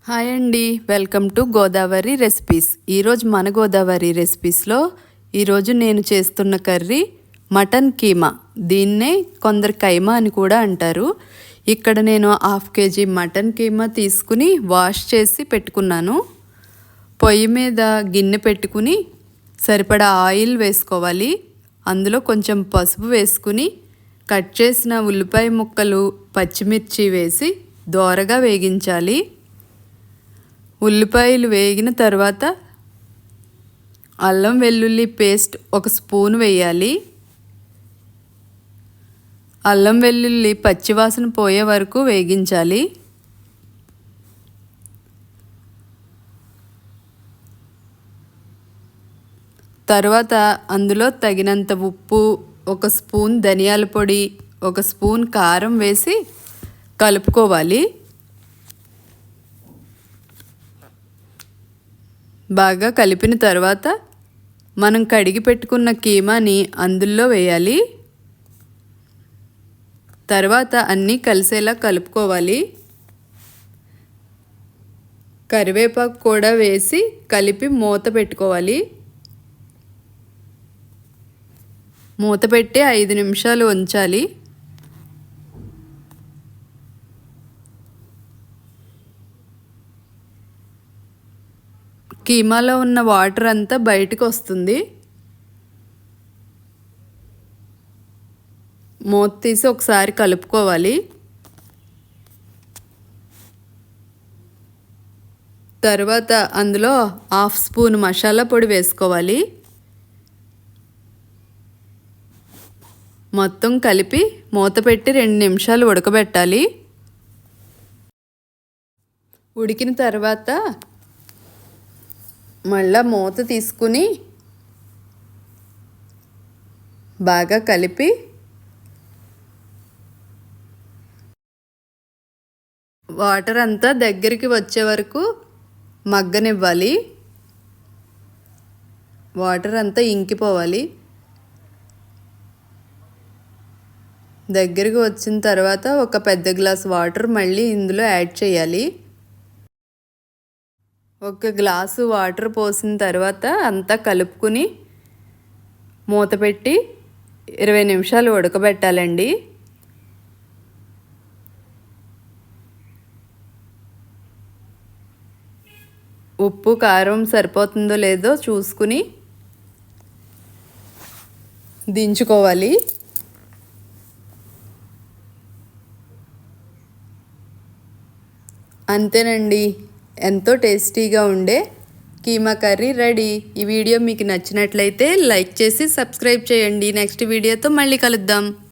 Hi అండి, welcome to Godavari recipes. ఈరోజు మన గోదావరి రెసిపీస్లో ఈరోజు నేను చేస్తున్న కర్రీ మటన్ కీమా. దీన్నే కొందరు కైమా అని కూడా అంటారు. ఇక్కడ నేను 1/2 kg మటన్ కీమా తీసుకుని వాష్ చేసి పెట్టుకున్నాను. పొయ్యి మీద గిన్నె పెట్టుకుని సరిపడా ఆయిల్ వేసుకోవాలి. అందులో కొంచెం పసుపు వేసుకుని కట్ చేసిన ఉల్లిపాయ ముక్కలు, పచ్చిమిర్చి వేసి దోరగా వేగించాలి. ఉల్లిపాయలు వేగిన తర్వాత అల్లం వెల్లుల్లి పేస్ట్ 1 స్పూన్ వేయాలి. అల్లం వెల్లుల్లి పచ్చివాసన పోయే వరకు వేగించాలి. తర్వాత అందులో తగినంత ఉప్పు, 1 స్పూన్ ధనియాల పొడి, 1 స్పూన్ కారం వేసి కలుపుకోవాలి. బాగా కలిపిన తర్వాత మనం కడిగి పెట్టుకున్న కీమాని అందులో వేయాలి. తర్వాత అన్నీ కలిసేలా కలుపుకోవాలి. కరివేపాకు కూడా వేసి కలిపి మూత పెట్టుకోవాలి. మూత పెట్టి 5 నిమిషాలు ఉంచాలి. కీమాలో ఉన్న వాటర్ అంతా బయటకు వస్తుంది. మూత తీసి ఒకసారి కలుపుకోవాలి. తర్వాత అందులో 1/2 స్పూన్ మసాలా పొడి వేసుకోవాలి. మొత్తం కలిపి మూత పెట్టి 2 నిమిషాలు ఉడకబెట్టాలి. ఉడికిన తర్వాత మళ్ళా మూత తీసుకుని బాగా కలిపి వాటర్ అంతా దగ్గరికి వచ్చే వరకు మగ్గనివ్వాలి. వాటర్ అంతా ఇంకిపోవాలి. దగ్గరికి వచ్చిన తర్వాత ఒక పెద్ద గ్లాస్ వాటర్ మళ్ళీ ఇందులో యాడ్ చేయాలి. 1 గ్లాసు వాటర్ పోసిన తర్వాత అంతా కలుపుకుని మూత పెట్టి 20 నిమిషాలు ఉడకబెట్టాలండి. ఉప్పు కారం సరిపోతుందో లేదో చూసుకుని దించుకోవాలి. అంతేనండి, ఎంతో టేస్టీగా ఉండే కీమా కర్రీ రెడీ. ఈ వీడియో మీకు నచ్చినట్లయితే లైక్ చేసి సబ్స్క్రైబ్ చేయండి. నెక్స్ట్ వీడియోతో మళ్ళీ కలుద్దాం.